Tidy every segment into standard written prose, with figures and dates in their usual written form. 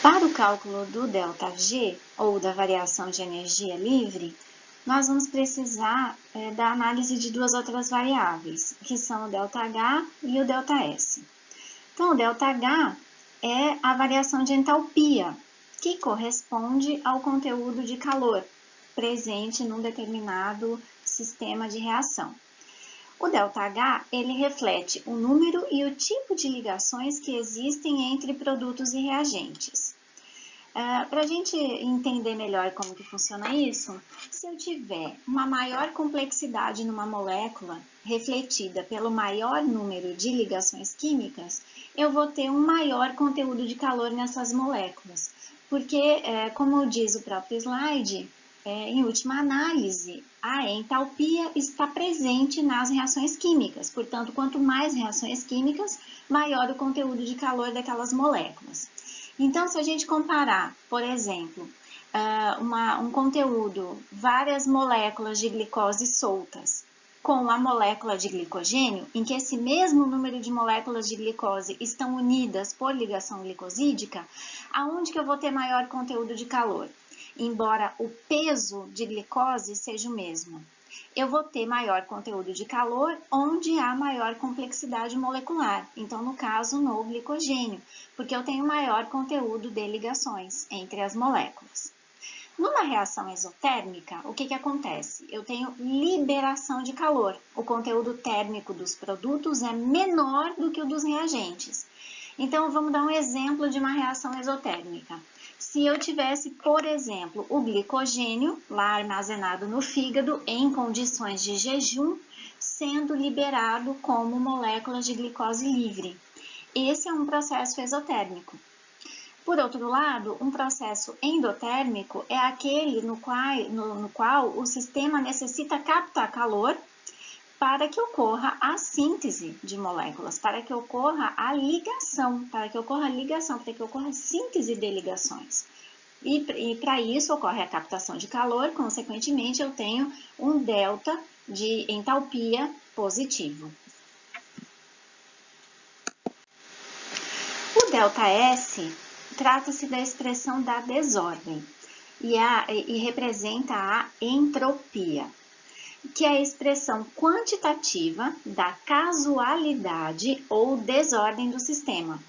Para o cálculo do ΔG, ou da variação de energia livre, nós vamos precisar da análise de duas outras variáveis, que são o ΔH e o ΔS. Então, o ΔH é a variação de entalpia, que corresponde ao conteúdo de calor presente num determinado sistema de reação. O ΔH, ele reflete o número e o tipo de ligações que existem entre produtos e reagentes. Para a gente entender melhor como que funciona isso, se eu tiver uma maior complexidade numa molécula, refletida pelo maior número de ligações químicas, eu vou ter um maior conteúdo de calor nessas moléculas. Porque, como diz o próprio slide, em última análise, a entalpia está presente nas reações químicas. Portanto, quanto mais reações químicas, maior o conteúdo de calor daquelas moléculas. Então, se a gente comparar, por exemplo, um conteúdo, várias moléculas de glicose soltas, com a molécula de glicogênio, em que esse mesmo número de moléculas de glicose estão unidas por ligação glicosídica, aonde que eu vou ter maior conteúdo de calor? Embora o peso de glicose seja o mesmo, eu vou ter maior conteúdo de calor onde há maior complexidade molecular. Então, no caso, no glicogênio, porque eu tenho maior conteúdo de ligações entre as moléculas. Numa reação exotérmica, o que acontece? Eu tenho liberação de calor. O conteúdo térmico dos produtos é menor do que o dos reagentes. Então, vamos dar um exemplo de uma reação exotérmica. Se eu tivesse, por exemplo, o glicogênio lá armazenado no fígado em condições de jejum, sendo liberado como moléculas de glicose livre. Esse é um processo exotérmico. Por outro lado, um processo endotérmico é aquele no qual o sistema necessita captar calor para que ocorra a síntese de moléculas, para que ocorra a ligação, para que ocorra a síntese de ligações. E para isso ocorre a captação de calor, consequentemente eu tenho um delta de entalpia positivo. O ΔS trata-se da expressão da desordem e representa a entropia, que é a expressão quantitativa da casualidade ou desordem do sistema.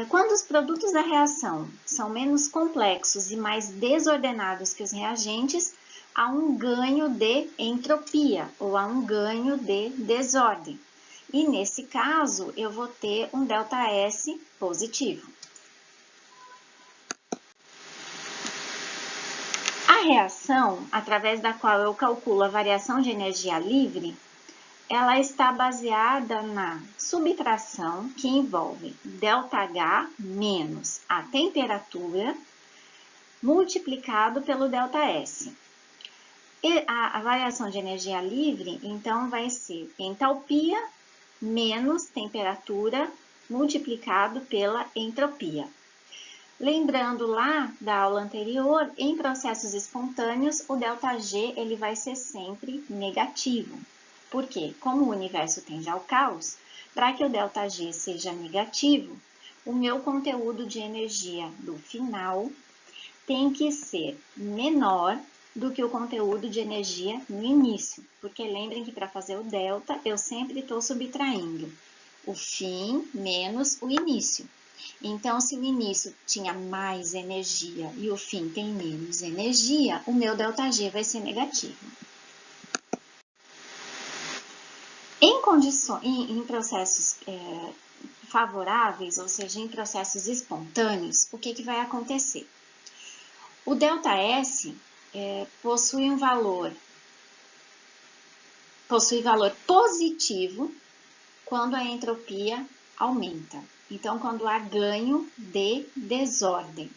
Quando os produtos da reação são menos complexos e mais desordenados que os reagentes, há um ganho de entropia ou há um ganho de desordem. E nesse caso, eu vou ter um ΔS positivo. A reação, através da qual eu calculo a variação de energia livre, ela está baseada na subtração que envolve ΔH menos a temperatura multiplicado pelo ΔS. E a variação de energia livre, então, vai ser entalpia menos temperatura multiplicado pela entropia. Lembrando lá da aula anterior, em processos espontâneos, o ΔG ele vai ser sempre negativo. Porque, como o universo tende ao caos, para que o ΔG seja negativo, o meu conteúdo de energia do final tem que ser menor do que o conteúdo de energia no início. Porque lembrem que para fazer o delta, eu sempre estou subtraindo o fim menos o início. Então, se o início tinha mais energia e o fim tem menos energia, o meu ΔG vai ser negativo. Em processos favoráveis, ou seja, em processos espontâneos, o que vai acontecer? O ΔS possui valor positivo quando a entropia aumenta. Então, quando há ganho de desordem.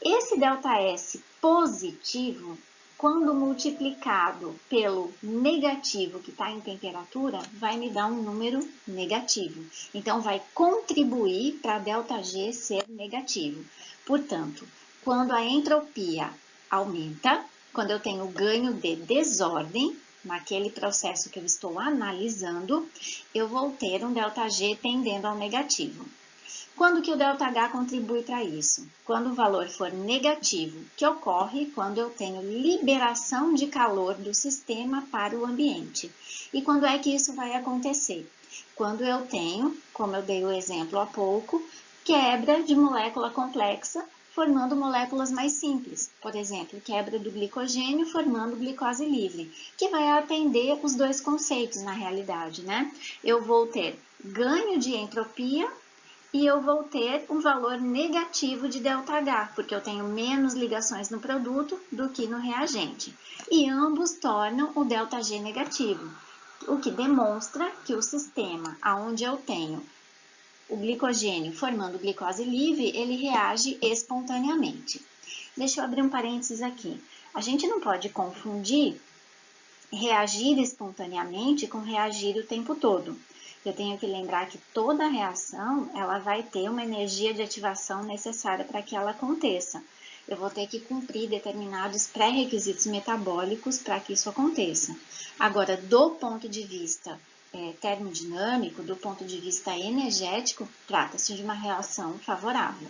Esse ΔS positivo, quando multiplicado pelo negativo que está em temperatura, vai me dar um número negativo. Então, vai contribuir para ΔG ser negativo. Portanto, quando a entropia aumenta, quando eu tenho ganho de desordem, naquele processo que eu estou analisando, eu vou ter um ΔG tendendo ao negativo. Quando que o ΔH contribui para isso? Quando o valor for negativo, que ocorre quando eu tenho liberação de calor do sistema para o ambiente. E quando é que isso vai acontecer? Quando eu tenho, como eu dei o exemplo há pouco, quebra de molécula complexa formando moléculas mais simples, por exemplo, quebra do glicogênio formando glicose livre, que vai atender os dois conceitos na realidade, né? Eu vou ter ganho de entropia e eu vou ter um valor negativo de ΔH, porque eu tenho menos ligações no produto do que no reagente. E ambos tornam o ΔG negativo, o que demonstra que o sistema onde eu tenho o glicogênio formando glicose livre, ele reage espontaneamente. Deixa eu abrir um parênteses aqui. A gente não pode confundir reagir espontaneamente com reagir o tempo todo. Eu tenho que lembrar que toda reação ela vai ter uma energia de ativação necessária para que ela aconteça. Eu vou ter que cumprir determinados pré-requisitos metabólicos para que isso aconteça. Agora, do ponto de vista termodinâmico, do ponto de vista energético, trata-se de uma reação favorável.